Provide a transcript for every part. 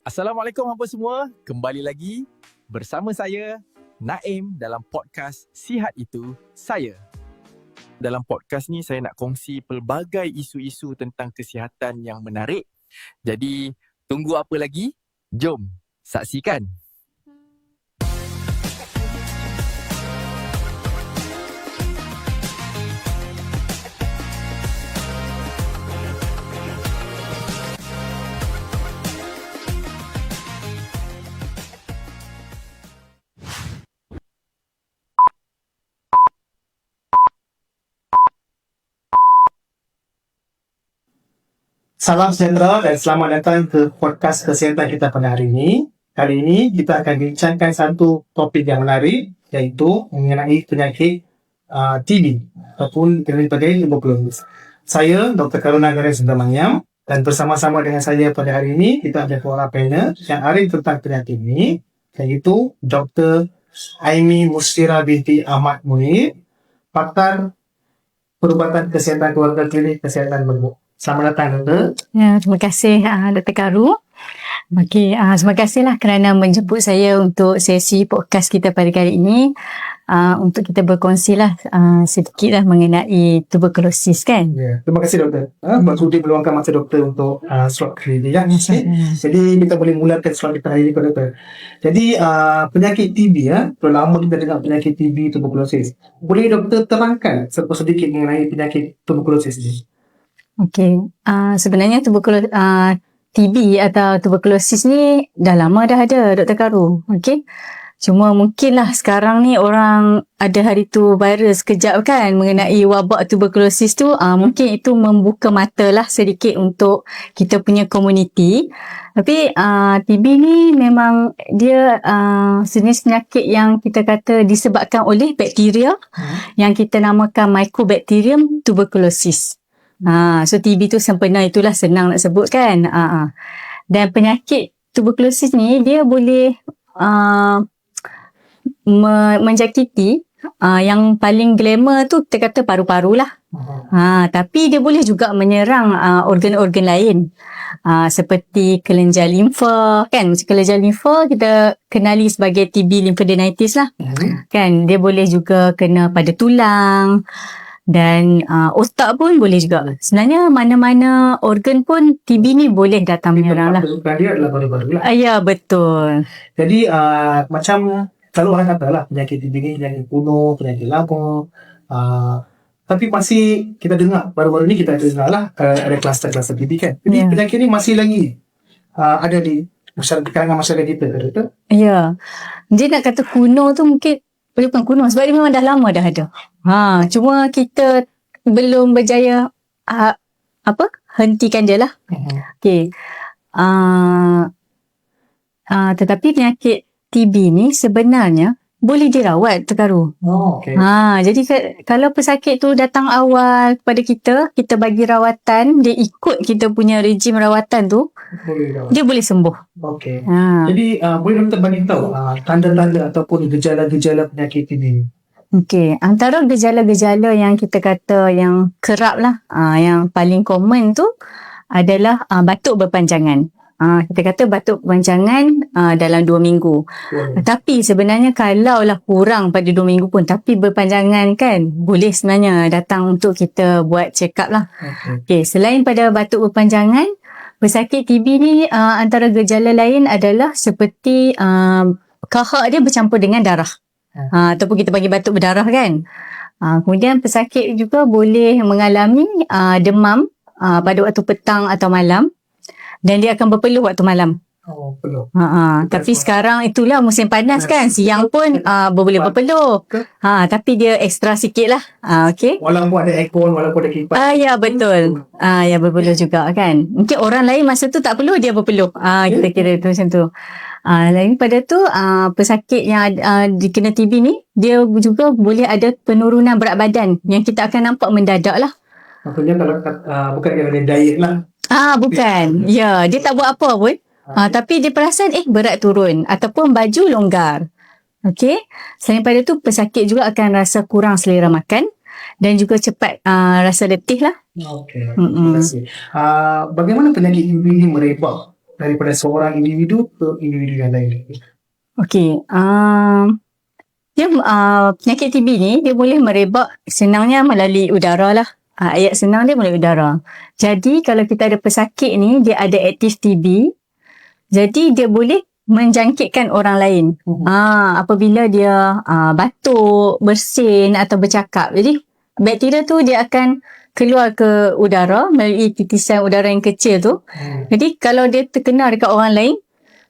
Assalamualaikum apa semua. Kembali lagi bersama saya Naim dalam podcast Sihat Itu Saya. Dalam podcast ni saya nak kongsi pelbagai isu-isu tentang kesihatan yang menarik. Jadi tunggu apa lagi? Jom saksikan. Salam sejahtera dan selamat datang ke podcast kesihatan kita pada hari ini. Kali ini kita akan bincangkan satu topik yang menarik, iaitu mengenai penyakit TB ataupun dikenali sebagai tuberkulosis. Saya Dr. Karuna Garis Manyam dan bersama-sama dengan saya pada hari ini kita ada seorang panel yang ahli tentang penyakit ini, iaitu Dr. Aimi Musfira binti Ahmad Munir, pakar perubatan kesihatan keluarga klinik kesihatan Merbuk. Selamat datang, Doktor. Ya, terima kasih Dr. Karu. Terima kasihlah kerana menjemput saya untuk sesi podcast kita pada kali ini, untuk kita berkongsilah sedikitlah mengenai tuberkulosis kan. Ya, terima kasih Doktor. Sudi meluangkan masa Doktor untuk slot kali ini. Ya. Jadi kita boleh mulakan slot kita hari ini, Doktor. Jadi penyakit TB, terlalu lama kita dengar penyakit TB, tuberkulosis. Boleh Doktor terangkan sedikit mengenai penyakit tuberkulosis ini? Okey, sebenarnya TB atau tuberkulosis ni dah lama dah ada, Dr. Karu. Okey. Cuma mungkinlah sekarang ni orang ada hari tu virus kejap kan mengenai wabak tuberkulosis tu, mungkin itu membuka mata lah sedikit untuk kita punya komuniti. Tapi TB ni memang dia sejenis penyakit yang kita kata disebabkan oleh bakteria yang kita namakan Mycobacterium tuberculosis. So TB tu sempena itulah, senang nak sebut kan. Dan penyakit tuberkulosis ni dia boleh menjangkiti yang paling glamour tu kita kata paru-paru lah. Tapi dia boleh juga menyerang organ-organ lain, seperti kelenjar limfa kan. Kelenjar limfa kita kenali sebagai TB lymphadenitis lah. Kan dia boleh juga kena pada tulang dan otak pun boleh juga. Sebenarnya mana-mana organ pun TB ni boleh datang menyerang lah. Dia adalah paru-paru lah. Ya, betul. Jadi macam selalu orang kata lah penyakit TB ni penyakit kuno, penyakit lama. Tapi masih kita dengar, baru-baru ni kita dengar lah ada kluster-kluster TB kan. Jadi penyakit ni masih lagi ada di kalangan masyarakat kita, betul? Ya. Jadi nak kata kuno tu mungkin bukan kuno sebab dia memang dah lama dah ada. Cuma kita belum berjaya hentikan dia lah. Okey. Tetapi penyakit TB ni sebenarnya boleh dirawat, Terkaru. Okay. Jadi kalau pesakit tu datang awal kepada kita bagi rawatan, dia ikut kita punya rejim rawatan tu, dia boleh sembuh. Okey. Jadi boleh Doktor bagi tahu tanda-tanda ataupun gejala-gejala penyakit TB ni? Okey, antara gejala-gejala yang kita kata yang kerap lah, yang paling common tu adalah batuk berpanjangan. Kita kata batuk berpanjangan dalam 2 minggu. Tapi sebenarnya kalaulah kurang pada 2 minggu pun tapi berpanjangan kan, boleh sebenarnya datang untuk kita buat check up lah. Okey, selain pada batuk berpanjangan, pesakit TB ni antara gejala lain adalah seperti kahak dia bercampur dengan darah. Ataupun kita panggil batuk berdarah kan. Kemudian pesakit juga boleh mengalami demam pada waktu petang atau malam. Dan dia akan berpeluh waktu malam. Peluh. Tapi sekarang itulah musim panas kan. Siang pun boleh berpeluh. Tapi dia ekstra sikit lah. Okay. Walaupun ada aircon, walaupun ada kipas. Ya, betul. Ya, berpeluh juga kan. Mungkin orang lain masa tu tak perlu, dia berpeluh. Kita kira tu macam tu. Lain pada tu, pesakit yang dikena TB ni, dia juga boleh ada penurunan berat badan yang kita akan nampak mendadak lah. Maksudnya kalau bukan kerana diet lah. Bukan. Ya, dia tak buat apa pun. Tapi dia perasan berat turun ataupun baju longgar. Okey. Selain pada tu, pesakit juga akan rasa kurang selera makan dan juga cepat rasa letih lah. Okey. Terima kasih. Bagaimana penyakit ini merebak daripada seorang individu ke individu yang lain? Okey. Penyakit TB ni dia boleh merebak senangnya melalui udara lah. Ayat senang dia melalui udara. Jadi kalau kita ada pesakit ni, dia ada aktif TB. Jadi dia boleh menjangkitkan orang lain. Apabila dia batuk, bersin atau bercakap. Jadi bakteria tu dia akan keluar ke udara melalui titisan udara yang kecil tu. Jadi kalau dia terkena dekat orang lain,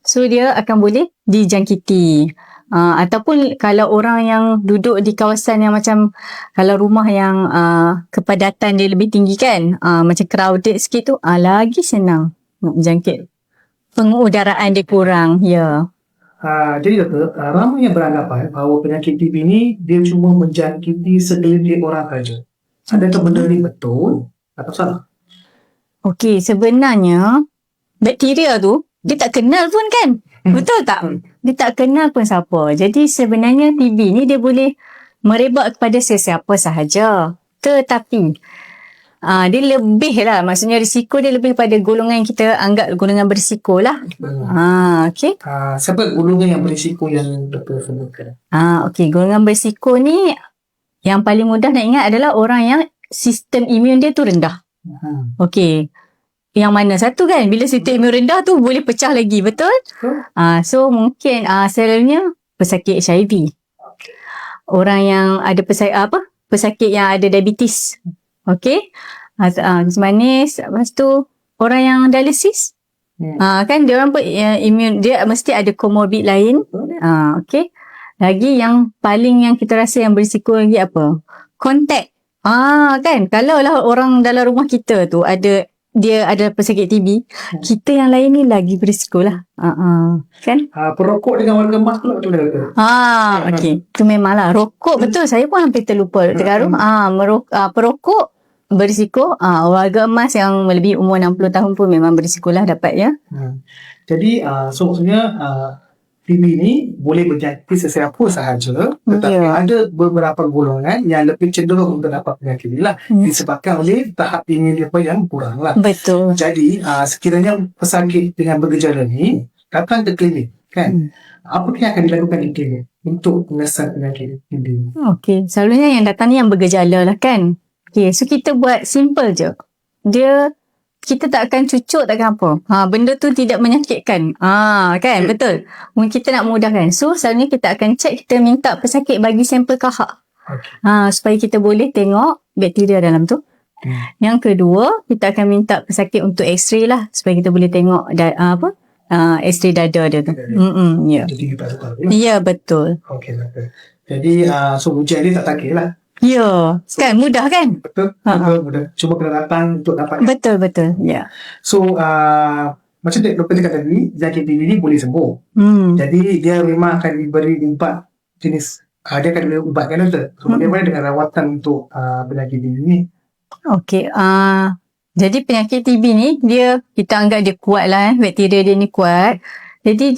so dia akan boleh dijangkiti. Ataupun kalau orang yang duduk di kawasan yang macam, kalau rumah yang kepadatan dia lebih tinggi kan, macam crowded sikit tu, lagi senang nak jangkit. Pengudaraan dia kurang, ya. Jadi doktor, ramai yang beranggapan bahawa penyakit TB ni dia cuma menjangkiti segelintir orang saja. Adakah benda ni betul atau salah? Okey, sebenarnya bakteria tu dia tak kenal pun kan? Betul tak? Dia tak kenal pun siapa. Jadi sebenarnya TB ni dia boleh merebak kepada sesiapa sahaja. Tetapi dia lebih lah. Maksudnya risiko dia lebih pada golongan yang kita anggap golongan berisiko lah. Okey. Siapa golongan yang berisiko yang doktor sebutkan? Okey, golongan berisiko ni yang paling mudah nak ingat adalah orang yang sistem imun dia tu rendah. Okey. Yang mana satu kan, bila sistem imun rendah tu boleh pecah lagi, betul? So mungkin selalunya pesakit HIV. Orang yang ada pesakit yang ada diabetes. Okey. Kencing manis, lepas tu orang yang dialisis. Kan dia orang pun imun dia mesti ada komorbid lain. Okey. Lagi yang paling yang kita rasa yang berisiko lagi apa? Kontak. Kan kalau lah orang dalam rumah kita tu dia ada pesakit TB, kita yang lain ni lagi berisiko lah. Kan? Perokok dengan warga emas pula betul tak? Okey. Itu memanglah. Rokok betul. Saya pun hampir terlupa. Perokok berisiko. Warga emas yang melebihi umur 60 tahun pun memang berisiko lah dapat ya. Jadi, so maksudnya TB ni boleh menjangkiti sesiapa sahaja, tetapi ada beberapa golongan yang lebih cenderung untuk dapat penyakit ni lah, disebabkan oleh tahap imun dia yang kurang lah. Betul. Jadi sekiranya pesakit dengan bergejala ni datang ke klinik kan, apa yang akan dilakukan di klinik untuk mengesat penyakit TB? Okey, selalunya yang datang ni yang bergejala lah kan. Okey, so kita buat simple je. Kita tak akan cucuk, takkan apa. Benda tu tidak menyakitkan. Kan, betul. Mungkin kita nak mudahkan. So, selalunya kita akan cek, kita minta pesakit bagi sampel kahak. Supaya kita boleh tengok bakteria dalam tu. Yang kedua, kita akan minta pesakit untuk x-ray lah. Supaya kita boleh tengok x-ray dada dia tu. Ya. Ya, betul. Okey. Jadi, so ujian ni tak takil lah. Ya, kan mudah kan? Betul, mudah. Cuma kena datang untuk dapat. Betul. Ya. So, macam doktor cakap tadi, penyakit TB ni boleh sembuh. Jadi, dia memang akan diberi ubat jenis. Dia akan diberi ubat kan doktor? So, bagaimana dengan rawatan untuk penyakit TB ni? Okey. Jadi, penyakit TB ni, kita anggap dia kuat lah. Bakteria dia ni kuat. Jadi,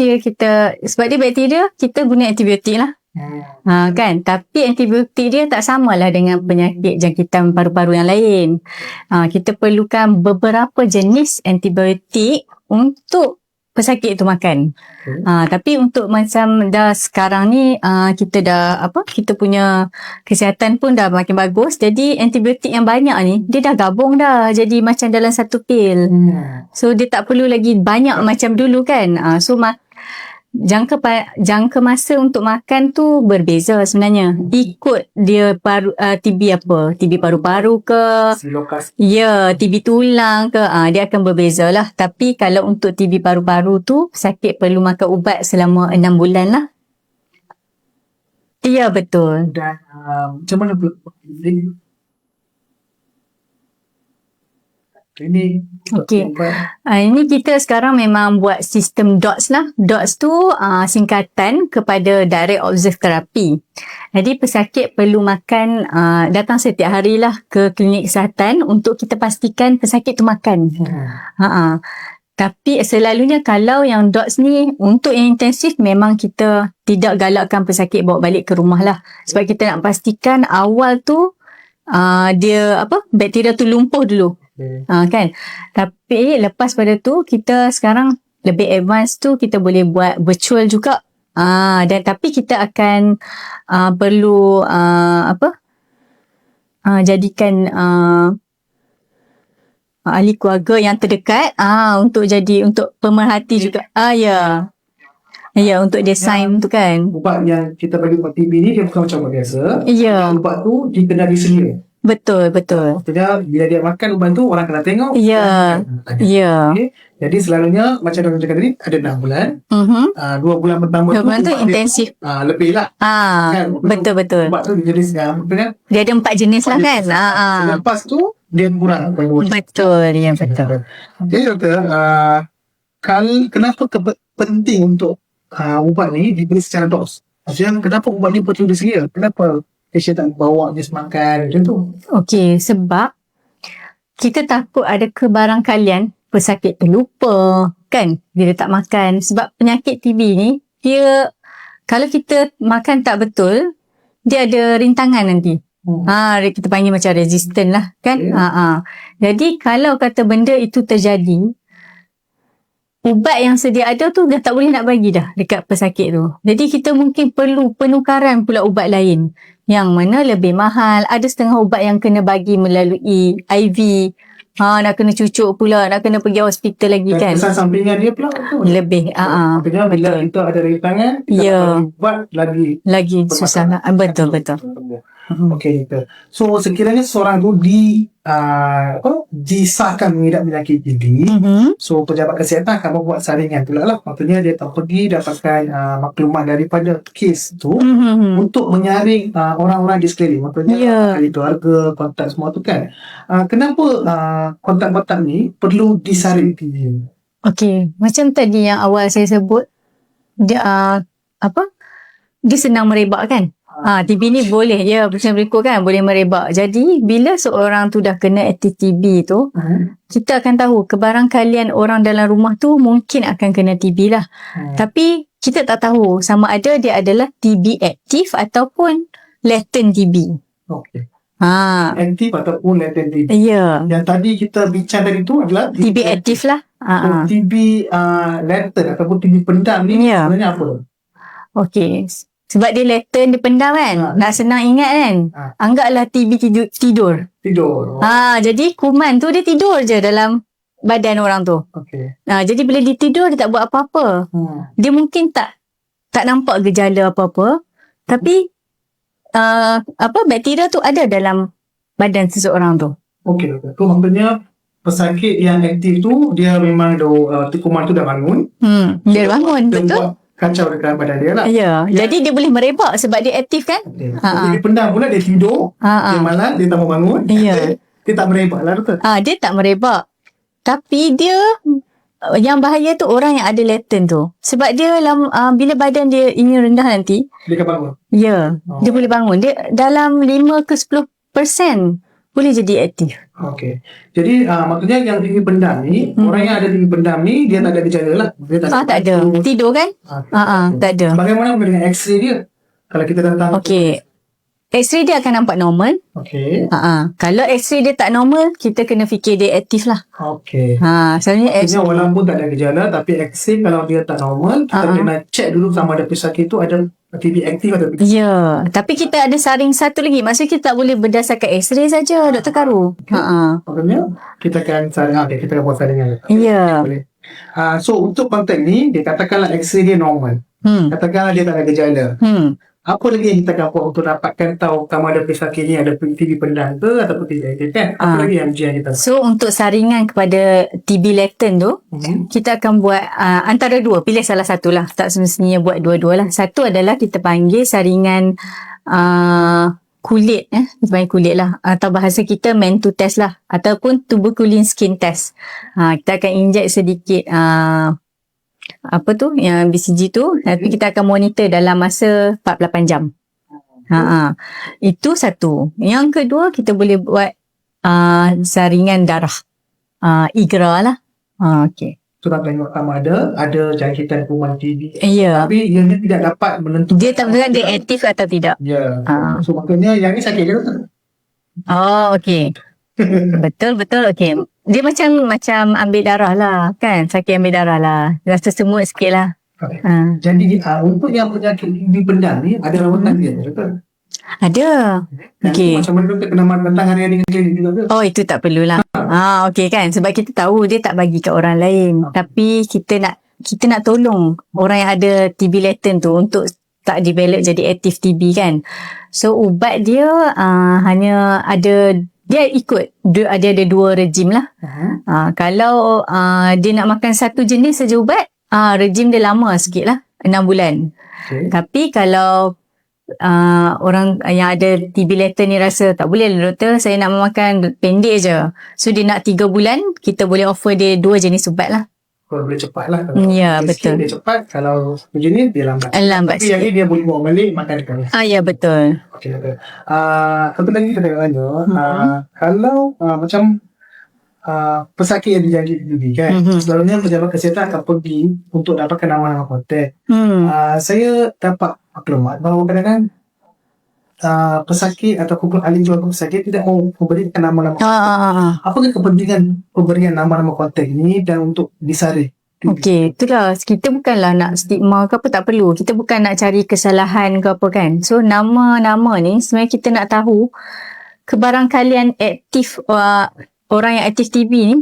sebab dia bakteria, kita guna antibiotik lah. Kan, tapi antibiotik dia tak samalah dengan penyakit jangkitan paru-paru yang lain. Kita perlukan beberapa jenis antibiotik untuk pesakit tu makan. Tapi untuk macam dah sekarang ni kita kita punya kesihatan pun dah makin bagus. Jadi antibiotik yang banyak ni dia dah gabung dah jadi macam dalam satu pil. So dia tak perlu lagi banyak macam dulu kan. So jangka masa untuk makan tu berbeza sebenarnya. Ikut dia TB apa? TB paru-paru ke? Ya, TB tulang ke? Dia akan berbeza lah. Tapi kalau untuk TB paru-paru tu, sakit perlu makan ubat selama 6 bulan lah. Ya, betul. Dan macam mana ini? Okey. Ini kita sekarang memang buat sistem DOTS lah. DOTS tu singkatan kepada Direct Observe Therapy. Jadi pesakit perlu makan, datang setiap hari lah ke klinik kesihatan untuk kita pastikan pesakit tu makan. Tapi selalunya kalau yang DOTS ni untuk yang intensif memang kita tidak galakkan pesakit bawa balik ke rumah lah. Sebab kita nak pastikan awal tu bakteria tu lumpuh dulu. Kan. Tapi lepas pada tu kita sekarang lebih advance tu kita boleh buat virtual juga. Dan tapi kita akan perlu jadikan ahli keluarga yang terdekat untuk pemerhati juga. Ya, untuk design tu kan. Ubat yang kita bagi ubat TB ni dia bukan macam ubat biasa. Ya. Ubat tu dia kena disedia. Betul. Maksudnya bila dia makan ubat tu orang kena tengok. Ya. Okay. Jadi selalunya macam orang cakap tadi ada 6 bulan. 2 bulan pertama 2 bulan tu intensif. Lebih lah. Kan? Betul. Ubat tu jenis kan. Dia ada 4 jenis lah kan. Lepas tu dia kurang. Betul. Ya, betul. Jadi doktor, kenapa penting untuk ubat ni diberi secara dos? Maksudnya kenapa ubat ni perlu disedia? Kenapa patient tak bawa dia semakan macam tu? Okey, sebab kita takut ada kebarangkalian pesakit terlupa kan bila tak makan. Sebab penyakit TB ni dia kalau kita makan tak betul dia ada rintangan nanti. Kita panggil macam resistant lah kan. Jadi kalau kata benda itu terjadi, ubat yang sedia ada tu dah tak boleh nak bagi dah dekat pesakit tu. Jadi kita mungkin perlu penukaran pula ubat lain yang mana lebih mahal. Ada setengah ubat yang kena bagi melalui IV. Nak kena cucuk pula, nak kena pergi hospital lagi kan. Kesan sampingan dia pula tu lebih. Maksudnya bila kita ada rintangan, kita bagi ubat lagi susah nak. Betul. Okey, doktor. So sekiranya seorang tu disahkan mengidap penyakit TB, so pejabat kesihatan akan membuat saringan pula lah. Maksudnya dia tak pergi dapatkan maklumat daripada kes tu untuk menyaring orang-orang di sekeliling. Maksudnya ahli keluarga, kontak semua tu kan. Kenapa kontak-kontak ni perlu disaring TB? Okey, macam tadi yang awal saya sebut, dia dia senang merebak kan. TB ni boleh je macam berikut kan, boleh merebak. Jadi bila seorang tu dah kena aktif TB tu, kita akan tahu kebarangkalian orang dalam rumah tu mungkin akan kena TB lah. Tapi kita tak tahu sama ada dia adalah TB aktif ataupun latent TB. Okey. Aktif ataupun latent TB. Ya. Yang tadi kita bincang tadi tu adalah TB aktif lah. So, TB latent ataupun TB pendam ni sebenarnya apa? Okey. Sebab dia latent, dia pendam kan. Nak senang ingat kan. Anggaplah TB tidur. Jadi kuman tu dia tidur je dalam badan orang tu. Jadi bila dia tidur, dia tak buat apa-apa. Dia mungkin tak nampak gejala apa-apa. Tapi bakteria tu ada dalam badan seseorang tu. Okey. Tu maksudnya pesakit yang aktif tu dia memang kuman tu dah bangun. Dia bangun, betul. Kacau dekat badan dia lah. Ya. Jadi dia boleh merebak sebab dia aktif kan. Dia pendam pula, dia tidur. Dia malam, dia tak mau bangun. Ya. Dia tak merebak lah, betul? Dia tak merebak. Tapi dia yang bahaya tu orang yang ada latent tu. Sebab dia bila badan dia imun rendah nanti, dia akan bangun. Ya. Dia boleh bangun. Dia dalam 5 ke 10% boleh jadi aktif. Okey. Jadi maksudnya yang tinggi pendam ni, orang yang ada tinggi pendam ni dia tak ada gejala lah. Dia tak ada. Tidur kan? Tak ada. Bagaimana dengan X-ray dia? Kalau kita datang. Okey. X-ray dia akan nampak normal. Okey. Kalau X-ray dia tak normal, kita kena fikir dia aktif lah. Okey. Sebenarnya X-ray walaupun tak ada gejala, tapi X-ray kalau dia tak normal, kita kena check dulu sama ada pesakit tu ada TB aktif atau tidak. Ya, tapi kita ada saring satu lagi. Maksudnya kita tak boleh berdasarkan X-ray saja, Dr. Karu. Maksudnya kita akan saring, kita akan buat saringan. Ya. Boleh. So untuk konteks ni, dia katakanlah X-ray dia normal. Katakanlah dia tak ada gejala. Apa lagi yang kita akan buat untuk dapatkan tahu sama ada pesakit ni ada TB pendam ke ataupun tidak kan? Apa lagi yang kita? So untuk saringan kepada TB latent tu, kita akan buat antara dua, pilih salah satu lah. Tak semestinya buat dua-dua lah. Satu adalah kita panggil saringan kulit, kita panggil kulit lah, atau bahasa kita Mantoux test lah, ataupun tuberculin skin test. Kita akan inject sedikit yang BCG tu, tapi kita akan monitor dalam masa 48 jam. Itu satu. Yang kedua, kita boleh buat saringan darah, IGRA lah. Okey. So nak tengok sama ada jangkitan kuman TB. Ya. Tapi yang dia tidak dapat menentukan. Dia tak menentukan dia aktif atau tidak. Ya. So maksudnya yang ni sakit ke? Okey. Betul. Okey. Dia macam ambil darah lah kan. Sakit ambil darah lah. Rasa semut sikit lah. Okay. Jadi untuk yang penyakit TB pendam ni ada rawatan dia, betul? Ada. Dan Okey. macam mana kita kena datang hari-hari dengan klinik juga ke? Oh, itu tak perlulah. Okey kan. Sebab kita tahu dia tak bagi kat orang lain. Tapi kita nak tolong orang yang ada TB latent tu untuk tak develop jadi aktif TB kan. So ubat dia hanya ada, dia ikut dia ada 2 rejim lah. Kalau dia nak makan satu jenis saja ubat, rejim dia lama sikit lah, 6 bulan. Okay. Tapi kalau orang yang ada TB latent ni rasa tak boleh lah doktor, saya nak makan pendek je, so dia nak 3 bulan, kita boleh offer dia 2 jenis ubat lah. Kalau boleh cepat lah. Kalau Ya, sikit betul. dia cepat, kalau jenis dia lambat. Lambat Tapi yang sikit. ni dia boleh bawa balik makan dekat. Ya, betul. Okey, betul. Satu lagi kita tanya, kalau macam pesakit yang dijangkit TB kan, selalunya pejabat kesihatan akan pergi untuk dapatkan nama-nama kontak. Saya dapat maklumat bahawa kadang-kadang pesakit ataupun ahli jual pesakit tidak mau memberikan nama-nama kontak. Apakah kepentingan pemberian nama-nama kontak ini dan untuk disaring? Okey, itulah. Kita bukanlah nak stigma ke apa, tak perlu. Kita bukan nak cari kesalahan ke apa kan. So, nama-nama ni sebenarnya kita nak tahu kebarangkalian aktif, orang yang aktif TB ni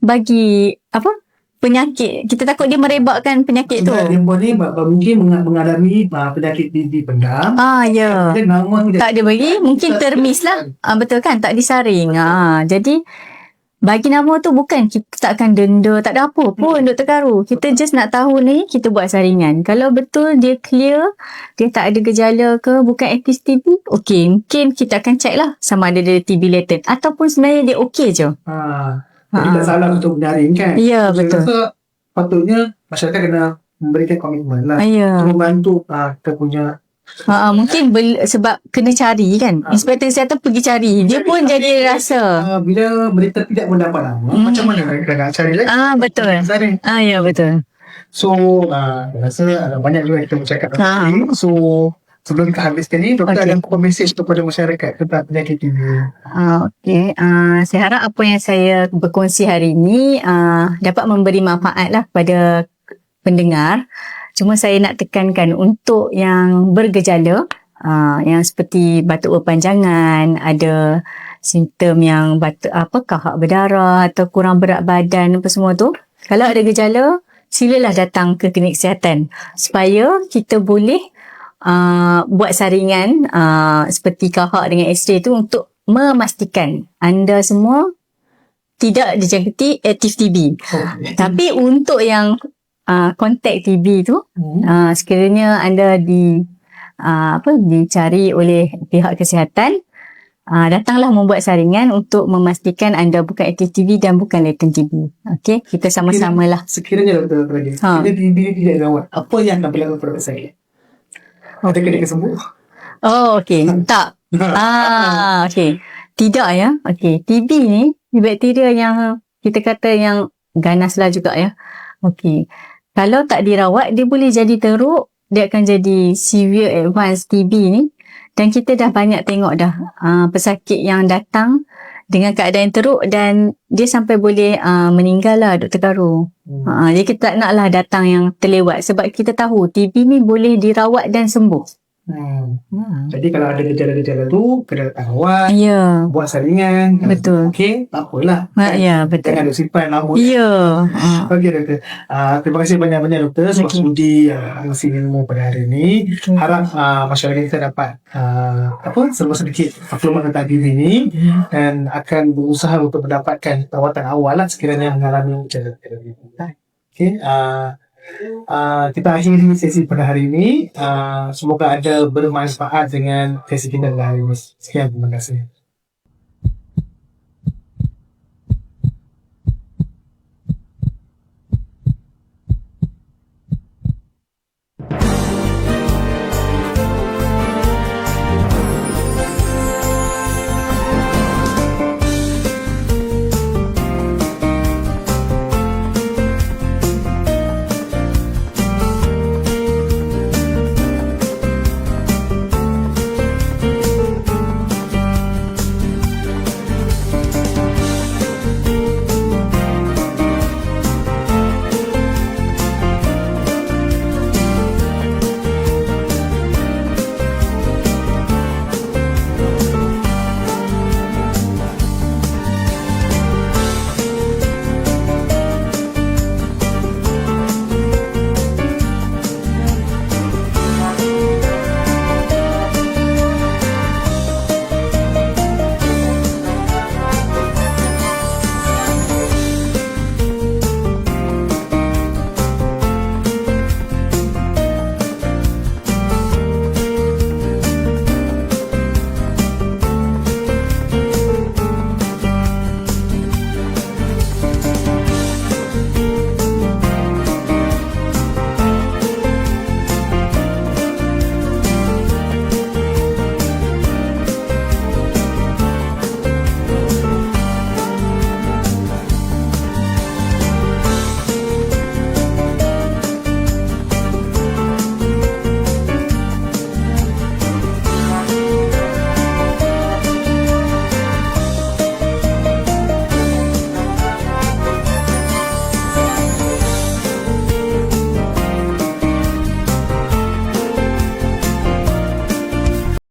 bagi apa? Penyakit. Kita takut dia merebakkan penyakit tu. Dia boleh mungkin mengalami penyakit TB pendam. Ya. Dia nama ni Tak ada bagi, mungkin termis lah. Betul kan? Tak disaring. Jadi, bagi nama tu bukan kita tak akan denda, tak ada apa pun Dr. Karu. Kita just nak tahu ni, kita buat saringan. Kalau betul dia clear, dia tak ada gejala ke, bukan aktif TB, okey, mungkin kita akan check lah sama ada dia TB latent. Ataupun sebenarnya dia okey je. Jadi tak salah untuk menyaring kan. Ya, Saya betul. rasa patutnya masyarakat kena memberikan komitmen lah. Ya. Membantu kita punya Mungkin sebab kena cari kan. Inspektor kesihatan pergi cari. Dia pun jadi rasa. bila mereka tidak mendapat nama, macam mana mereka nak cari lagi? Betul. Saring. Ya, betul. So, saya rasa banyak juga kita bercakap tentang ini. So, sebelum kita habiskan ni, doktor ada apa mesej kepada masyarakat tentang penyakit TB? Okey. Saya harap apa yang saya berkongsi hari ini dapat memberi manfaat lah kepada pendengar. Cuma saya nak tekankan untuk yang bergejala, yang seperti batuk berpanjangan, ada simptom yang kahak berdarah atau kurang berat badan apa semua tu. Kalau ada gejala, silalah datang ke klinik kesihatan supaya kita boleh buat saringan seperti kahak dengan X-ray tu untuk memastikan anda semua tidak dijangkiti aktif TB. Tapi untuk yang kontak TB tu, sekiranya anda dicari oleh pihak kesihatan, datanglah membuat saringan untuk memastikan anda bukan aktif TB dan bukan latent TB. Okey, kita sama-sama lah. Sekiranya doktor lagi, bila TB ni tidak dirawat, apa yang akan berlaku pada saya? Kita kena sembuh. Okey. Tak. Okey. Tidak ya. Okey. TB ni bakteria yang kita kata yang ganas lah juga ya. Okey. Kalau tak dirawat, dia boleh jadi teruk. Dia akan jadi severe advanced TB ni. Dan kita dah banyak tengok dah pesakit yang datang dengan keadaan yang teruk dan dia sampai boleh meninggal lah Dr. Karu. Jadi kita tak naklah datang yang terlewat sebab kita tahu TB ni boleh dirawat dan sembuh. Jadi kalau ada gejala-gejala tu, kena datang awal, buat saringan. Betul. Okey, tak apalah. Ya, betul. Jangan duk simpan lama. Ya. Okey doktor. Terima kasih banyak-banyak doktor sebab sudi kongsi ilmu pada hari ini. Harap masyarakat kita dapat serba sedikit maklumat tentang TB ini dan akan berusaha untuk mendapatkan perawatan awal lah sekiranya mengalami gejala-gejala ini. Okey, kita akhiri sesi pada hari ini. Semoga anda bermanfaat dengan sesi kita pada hari ini. Sekian, terima kasih.